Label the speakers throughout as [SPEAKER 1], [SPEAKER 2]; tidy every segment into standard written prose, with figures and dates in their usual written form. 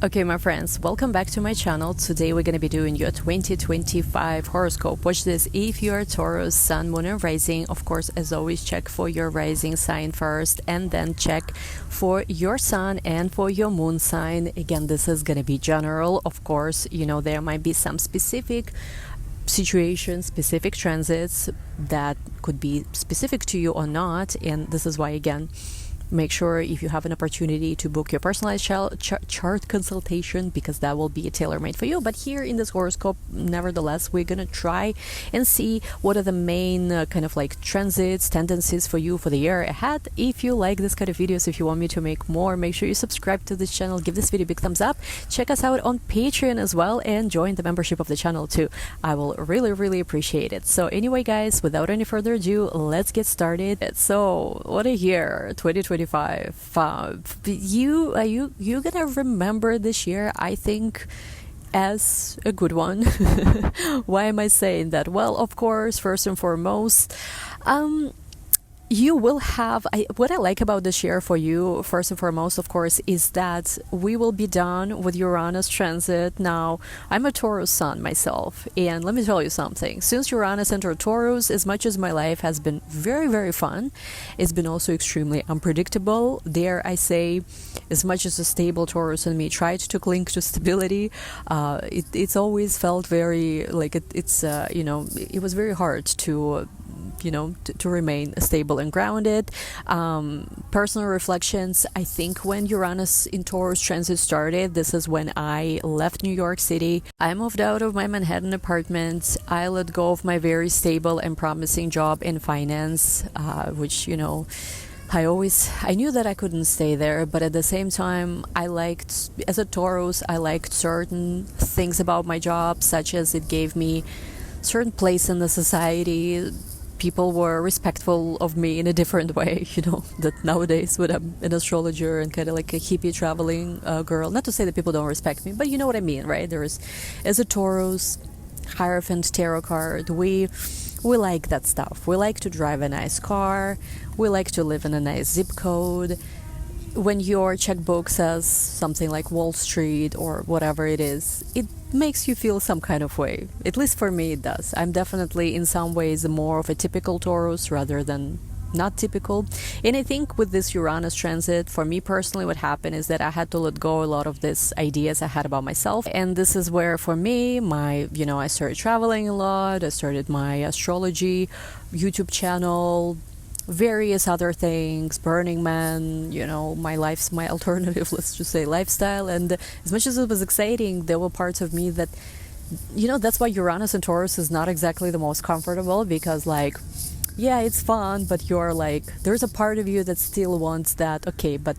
[SPEAKER 1] Okay, my friends, welcome back to my channel. Today we're going to be doing your 2025 horoscope. Watch this if you are Taurus, Sun, Moon, and Rising. Of course, as always, check for your rising sign first and then check for your Sun and for your Moon sign. Again, this is going to be general. Of course, you know, there might be some specific situations, specific transits that could be specific to you or not. And this is why, again, make sure if you have an opportunity to book your personalized chart consultation, because that will be tailor-made for you. But here in this horoscope, nevertheless, we're gonna try and see what are the main kind of like transits, tendencies for you for the year ahead. If you like this kind of videos, if you want me to make more, make sure you subscribe to this channel, give this video a big thumbs up, check us out on Patreon as well, and join the membership of the channel too. I will really appreciate it. So anyway, guys, without any further ado, let's get started. So what a year 2025. You gonna remember this year, I think, as a good one. Why am I saying that? Well, of course, first and foremost, you will have, what I like about this year for you, first and foremost, of course, is that we will be done with Uranus transit. Now, I'm a Taurus sun myself, and let me tell you something. Since Uranus entered Taurus, as much as my life has been very fun, it's been also extremely unpredictable. Dare I say, as much as a stable Taurus in me tried to cling to stability, it's always felt very, like, you know, it was very hard to remain stable and grounded. Personal reflections, I think when Uranus in Taurus transit started, this is when I left New York City. I moved out of my Manhattan apartment. I let go of my very stable and promising job in finance, which, you know, I knew that I couldn't stay there, but at the same time, as a Taurus, I liked certain things about my job, such as it gave me certain place in the society. People were respectful of me in a different way, you know, that nowadays when I'm an astrologer and kind of like a hippie traveling girl, not to say that people don't respect me, but you know what I mean, right? As a Taurus, Hierophant tarot card, we like that stuff. We like to drive a nice car. We like to live in a nice zip code. When your checkbook says something like Wall Street or whatever it is, it makes you feel some kind of way. At least for me, it does. I'm definitely in some ways more of a typical Taurus rather than not typical. And I think with this Uranus transit, for me personally, what happened is that I had to let go a lot of these ideas I had about myself. And this is where, for me, I started traveling a lot. I started my astrology YouTube channel, various other things, Burning Man, you know, my alternative, let's just say, lifestyle. And as much as it was exciting, there were parts of me that, you know, that's why Uranus and Taurus is not exactly the most comfortable, because, like, yeah, it's fun, but you're like, there's a part of you that still wants that, okay, but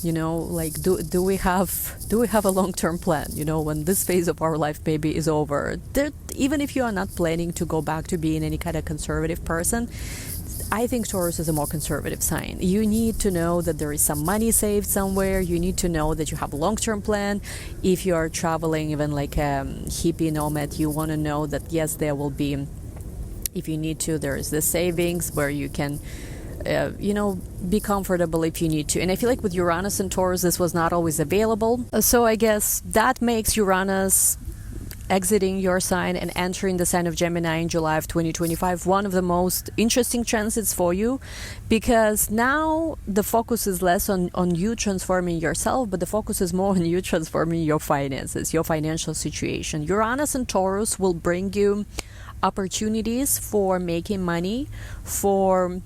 [SPEAKER 1] you know, like, do we have a long-term plan, you know, when this phase of our life maybe is over? Even if you are not planning to go back to being any kind of conservative person, I think Taurus is a more conservative sign. You need to know that there is some money saved somewhere. You need to know that you have a long-term plan. If you are traveling, even like a hippie nomad, you want to know that, yes, there will be, if you need to, there is the savings where you can, you know, be comfortable if you need to. And I feel like with Uranus and Taurus, this was not always available. So I guess that makes Uranus exiting your sign and entering the sign of Gemini in July of 2025 one of the most interesting transits for you, because now the focus is less on you transforming yourself, but the focus is more on you transforming your finances, your financial situation. Uranus and Taurus will bring you opportunities for making money, for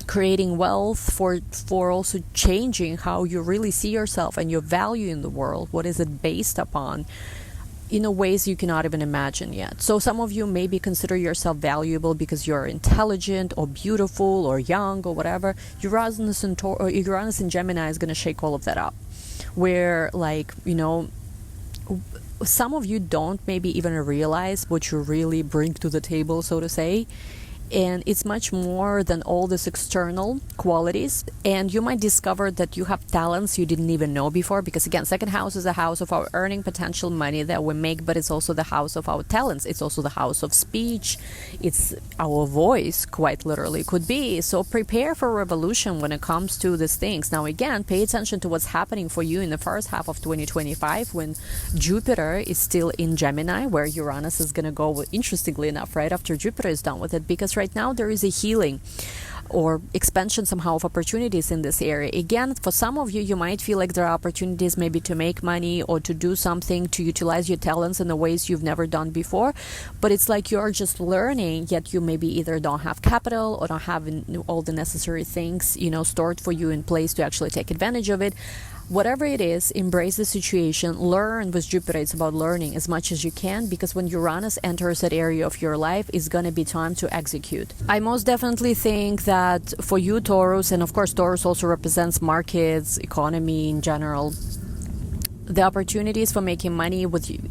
[SPEAKER 1] creating wealth, for also changing how you really see yourself and your value in the world. What is it based upon? In ways you cannot even imagine yet. So some of you maybe consider yourself valuable because you're intelligent or beautiful or young or whatever. Uranus in Gemini is going to shake all of that up. Where, like, you know, some of you don't maybe even realize what you really bring to the table, so to say. and it's much more than all these external qualities. And you might discover that you have talents you didn't even know before, because again, second house is a house of our earning potential, money that we make, but it's also the house of our talents. It's also the house of speech. It's our voice, quite literally, could be. So prepare for revolution when it comes to these things. Now again, pay attention to what's happening for you in the first half of 2025, when Jupiter is still in Gemini, where Uranus is going to go, interestingly enough, right after Jupiter is done with it, because right now there is a healing or expansion somehow of opportunities in this area. Again, for some of you, you might feel like there are opportunities maybe to make money or to do something, to utilize your talents in the ways you've never done before, but it's like you're just learning, yet you maybe either don't have capital or don't have all the necessary things, stored for you in place to actually take advantage of it. Whatever it is, embrace the situation, learn. With Jupiter, it's about learning as much as you can, because when Uranus enters that area of your life, it's going to be time to execute. I most definitely think that for you, Taurus, and of course Taurus also represents markets, economy in general, the opportunities for making money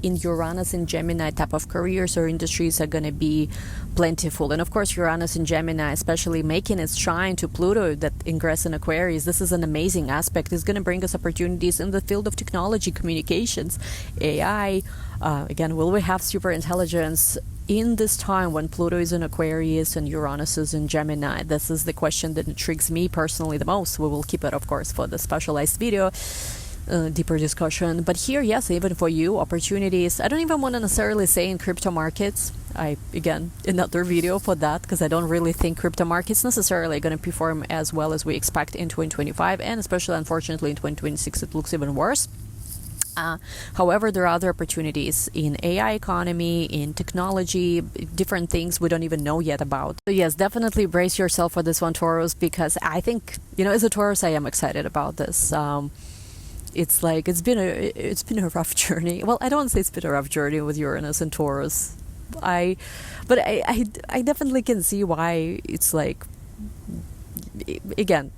[SPEAKER 1] in Uranus and Gemini type of careers or industries are going to be plentiful. And of course, Uranus and Gemini, especially making its trine to Pluto that ingress in Aquarius, this is an amazing aspect. It's going to bring us opportunities in the field of technology, communications, AI. Again, will we have super intelligence in this time when Pluto is in Aquarius and Uranus is in Gemini? This is the question that intrigues me personally the most. We will keep it, of course, for the specialized video. Deeper discussion. But here, yes, even for you, opportunities. I don't even want to necessarily say in crypto markets. Again, another video for that, because I don't really think crypto markets necessarily are going to perform as well as we expect in 2025, and especially, unfortunately, in 2026, it looks even worse. However, there are other opportunities in AI economy, in technology, different things we don't even know yet about. So yes, definitely brace yourself for this one, Taurus, because I think, as a Taurus, I am excited about this. It's like it's been a rough journey. Well, I don't want to say it's been a rough journey with Uranus and Taurus. I definitely can see why it's like, again,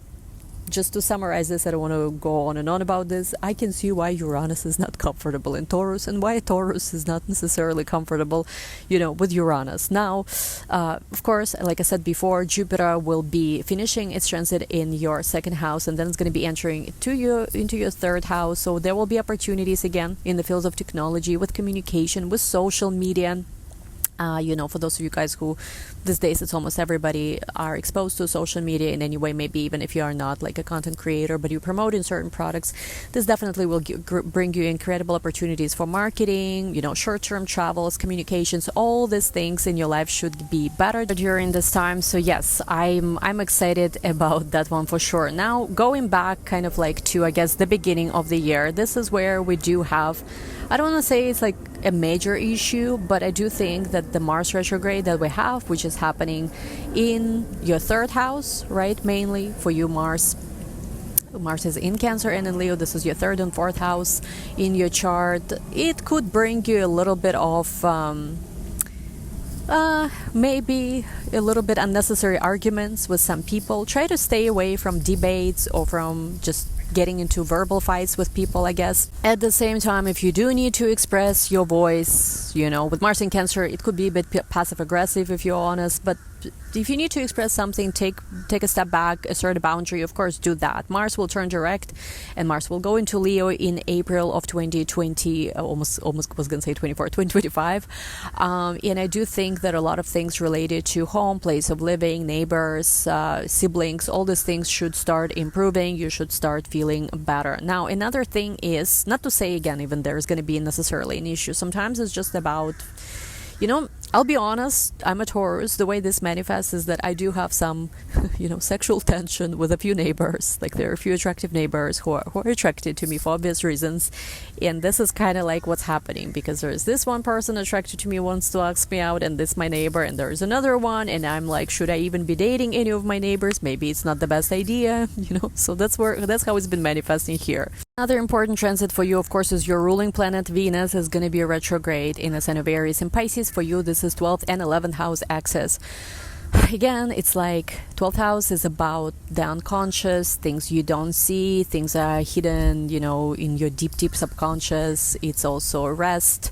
[SPEAKER 1] just to summarize this, I don't want to go on and on about this. I can see why Uranus is not comfortable in Taurus, and why Taurus is not necessarily comfortable, with Uranus. Now, of course, like I said before, Jupiter will be finishing its transit in your second house, and then it's going to be entering into your third house. So there will be opportunities again in the fields of technology, with communication, with social media. For those of you guys who these days it's almost everybody are exposed to social media in any way, maybe even if you are not like a content creator, but you promote in certain products, this definitely will bring you incredible opportunities for marketing, short-term travels, communications. All these things in your life should be better during this time. So yes, I'm excited about that one for sure. Now, going back kind of like to, I guess, the beginning of the year, this is where we do have, I don't want to say it's like a major issue, but I do think that the Mars retrograde that we have, which is happening in your third house, right? Mainly for you, Mars is in Cancer and in Leo. This is your third and fourth house in your chart. It could bring you a little bit of maybe a little bit unnecessary arguments with some people. Try to stay away from debates or from just getting into verbal fights with people, I guess. At the same time, if you do need to express your voice, with Mars in Cancer, it could be a bit passive-aggressive if you're honest, but if you need to express something, take a step back, assert a boundary, of course, do that. Mars will turn direct, and Mars will go into Leo in April of 2020, almost was going to say 2025. And I do think that a lot of things related to home, place of living, neighbors, siblings, all these things should start improving. You should start feeling better. Now, another thing is, not to say, again, even there's going to be necessarily an issue. Sometimes it's just about, I'll be honest, I'm a Taurus. The way this manifests is that I do have some, sexual tension with a few neighbors. Like there are a few attractive neighbors who are attracted to me for obvious reasons. And this is kind of like what's happening, because there's this one person attracted to me, wants to ask me out, and this my neighbor, and there's another one, and I'm like, should I even be dating any of my neighbors? Maybe it's not the best idea, So that's how it's been manifesting here. Another important transit for you, of course, is your ruling planet Venus is going to be a retrograde in the sign of Aries and Pisces. For you, this is 12th and 11th house axis. Again, it's like 12th house is about the unconscious, things you don't see, things are hidden, in your deep subconscious. It's also rest.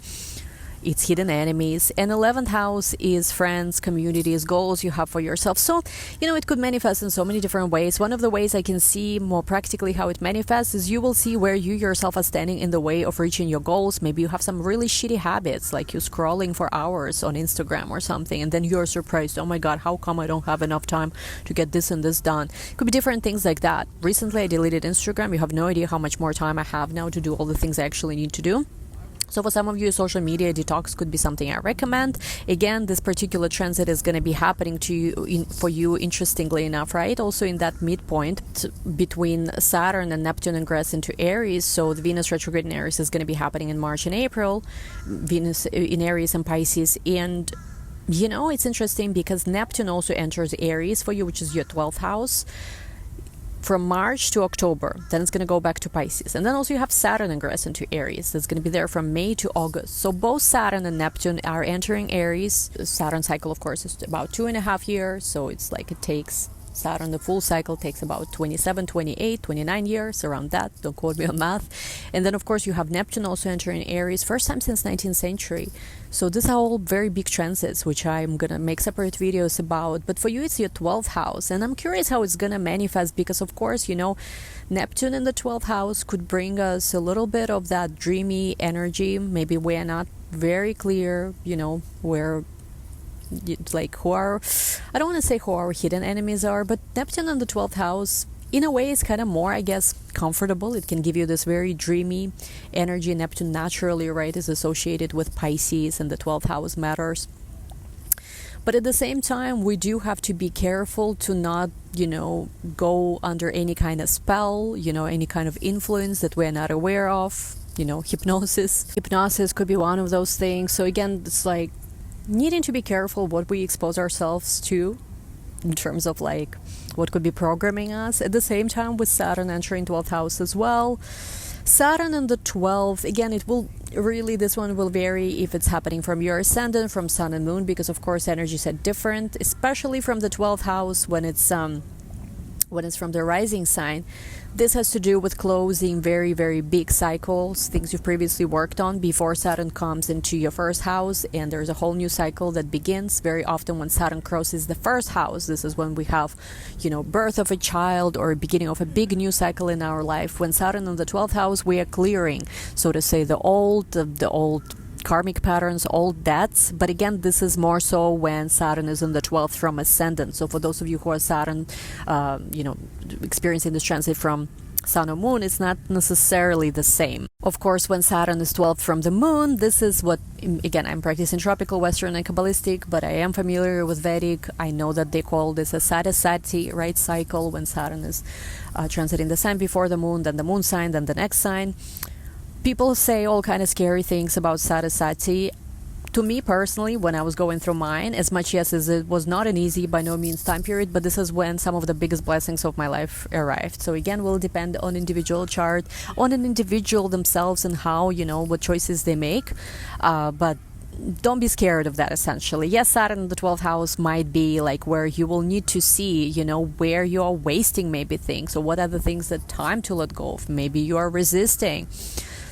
[SPEAKER 1] it's hidden enemies, and 11th house is friends, communities, goals you have for yourself. So, it could manifest in so many different ways. One of the ways I can see more practically how it manifests is you will see where you yourself are standing in the way of reaching your goals. Maybe you have some really shitty habits, like you scrolling for hours on Instagram or something, and then you're surprised, oh my god, how come I don't have enough time to get this and this done? Could be different things like that. Recently I deleted Instagram. You have no idea how much more time I have now to do all the things I actually need to do. So for some of you, social media detox could be something I recommend. Again, this particular transit is going to be happening to you for you, interestingly enough, right? Also in that midpoint between Saturn and Neptune ingress into Aries. So the Venus retrograde in Aries is going to be happening in March and April. Venus in Aries and Pisces. And it's interesting because Neptune also enters Aries for you, which is your 12th house, from March to October. Then it's going to go back to Pisces. And then also you have Saturn ingress into Aries. That's going to be there from May to August. So both Saturn and Neptune are entering Aries. The Saturn cycle, of course, is about 2.5 years. So it's like it takes Saturn, the full cycle takes about 27, 28, 29 years, around that. Don't quote me on math. And then, of course, you have Neptune also entering Aries, first time since 19th century. So these are all very big transits, which I'm going to make separate videos about. But for you, it's your 12th house. And I'm curious how it's going to manifest because, of course, Neptune in the 12th house could bring us a little bit of that dreamy energy. Maybe we're not very clear, where like I don't want to say who our hidden enemies are, but Neptune in the 12th house in a way is kind of more, I guess, comfortable. It can give you this very dreamy energy. Neptune naturally, right, is associated with Pisces, and the 12th house matters. But at the same time, we do have to be careful to not, go under any kind of spell, any kind of influence that we're not aware of, hypnosis. Hypnosis could be one of those things. So again, it's like needing to be careful what we expose ourselves to in terms of like what could be programming us. At the same time, with Saturn entering 12th house as well. Saturn in the 12th, again, this one will vary if it's happening from your ascendant, from Sun and Moon, because of course energies are different, especially from the 12th house when it's from the rising sign. This has to do with closing very, very big cycles, things you've previously worked on before Saturn comes into your first house, and there's a whole new cycle that begins. Very often when Saturn crosses the first house, this is when we have, birth of a child or beginning of a big new cycle in our life. When Saturn in the 12th house, we are clearing, so to say, the old karmic patterns, old debts. But again, this is more so when Saturn is in the 12th from ascendant. So for those of you who are Saturn, experiencing this transit from Sun or Moon, it's not necessarily the same. Of course, when Saturn is 12th from the Moon, this is what, again, I'm practicing tropical, Western, and Kabbalistic, but I am familiar with Vedic. I know that they call this a Sadasati, right, cycle, when Saturn is transiting the sign before the Moon, then the Moon sign, then the next sign. People say all kind of scary things about Sadasati. To me personally, when I was going through mine, as much as it was not an easy, by no means, time period, but this is when some of the biggest blessings of my life arrived. So again, will depend on individual chart, on an individual themselves and how, what choices they make. But don't be scared of that, essentially. Yes, Saturn in the 12th house might be like where you will need to see, where you are wasting maybe things, or what are the things that time to let go of. Maybe you are resisting.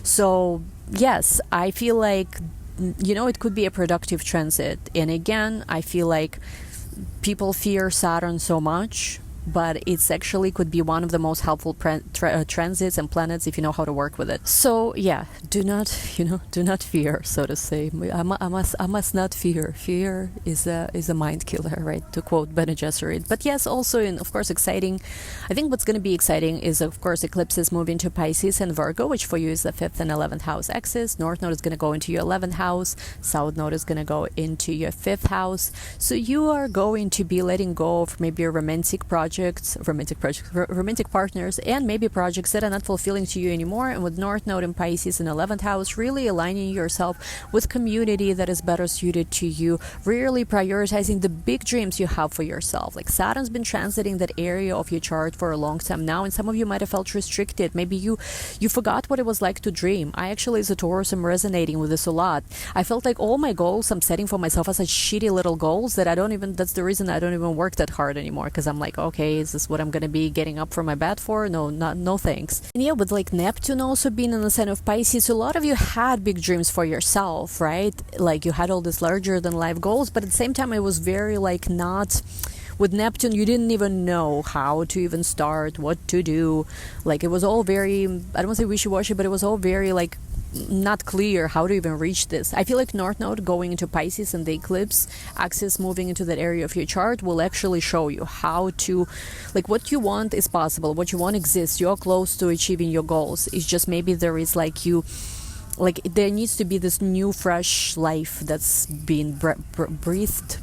[SPEAKER 1] So yes, I feel like, it could be a productive transit. And again, I feel like people fear Saturn so much, but it's actually could be one of the most helpful transits and planets if you know how to work with it. So yeah, do not fear, so to say. I must not fear. Fear is a mind killer, right? To quote Bene Gesserit. But yes, also, of course, exciting. I think what's going to be exciting is, of course, eclipses moving to Pisces and Virgo, which for you is the 5th and 11th house axis. North node is going to go into your 11th house. South node is going to go into your 5th house. So you are going to be letting go of maybe a romantic partners, and maybe projects that are not fulfilling to you anymore. And with North Node in Pisces in 11th house, really aligning yourself with community that is better suited to you, really prioritizing the big dreams you have for yourself. Like Saturn's been transiting that area of your chart for a long time now, and some of you might have felt restricted. Maybe you forgot what it was like to dream. I actually, as a Taurus, am resonating with this a lot. I felt like all my goals I'm setting for myself are such shitty little goals that that's the reason I don't even work that hard anymore, because I'm like, okay, okay, is this what I'm gonna be getting up from my bed for? No thanks. And yeah, with like Neptune also being in the sign of Pisces, a lot of you had big dreams for yourself, right? Like you had all these larger than life goals, but at the same time it was very like not, with Neptune you didn't even know how to even start, what to do. Like it was all very, I don't want to say wishy-washy, but it was all very like not clear how to even reach this. I feel like North Node going into Pisces and the eclipse axis moving into that area of your chart will actually show you how to, like, what you want is possible, what you want exists, you're close to achieving your goals. It's just maybe there is like there needs to be this new fresh life that's being breathed,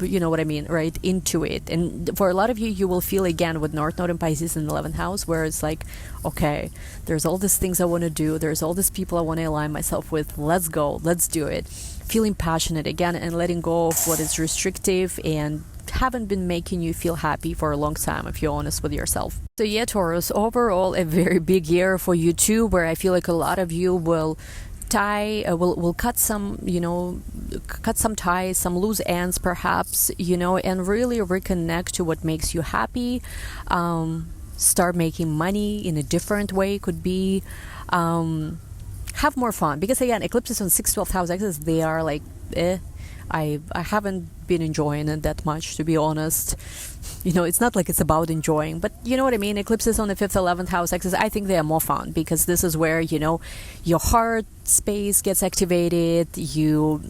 [SPEAKER 1] you know what I mean, right, into it. And for a lot of you, you will feel again with North Node and Pisces in the 11th house, where it's like, okay, there's all these things I want to do, there's all these people I want to align myself with, let's go, let's do it. Feeling passionate again and letting go of what is restrictive and haven't been making you feel happy for a long time, if you're honest with yourself. So yeah, Taurus, overall a very big year for you too, where I feel like a lot of you will will cut some, cut some ties, some loose ends perhaps, and really reconnect to what makes you happy. Start making money in a different way, could be have more fun, because again, eclipses on 6th 12th house axis, they are like I haven't been enjoying it that much, to be honest. It's not like it's about enjoying, but you know what I mean. Eclipses on the 5th 11th house axis, I think they are more fun, because this is where your heart space gets activated. You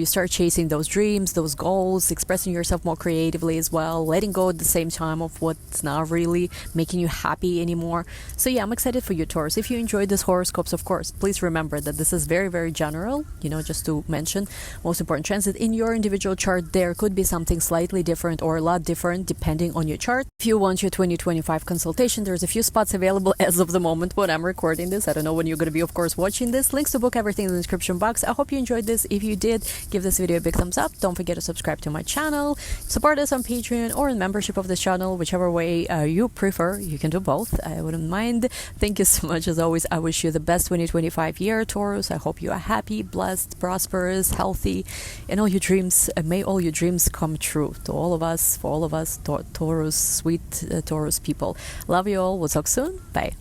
[SPEAKER 1] start chasing those dreams, those goals, expressing yourself more creatively as well, letting go at the same time of what's not really making you happy anymore. So yeah, I'm excited for you, Taurus. If you enjoyed this horoscopes, of course, please remember that this is very, very general. Just to mention, most important transit in your individual chart, there could be something slightly different or a lot different depending on your chart. If you want your 2025 consultation, there's a few spots available as of the moment when I'm recording this. I don't know when you're going to be, of course, watching this. Links to book everything in the description box. I hope you enjoyed this. If you did, give this video a big thumbs up. Don't forget to subscribe to my channel. Support us on Patreon or in membership of this channel, whichever way you prefer. You can do both. I wouldn't mind. Thank you so much. As always, I wish you the best 2025 year, Taurus. I hope you are happy, blessed, prosperous, healthy, and all your dreams, may all your dreams come true. To all of us, for all of us, Taurus, sweet Taurus people. Love you all. We'll talk soon. Bye.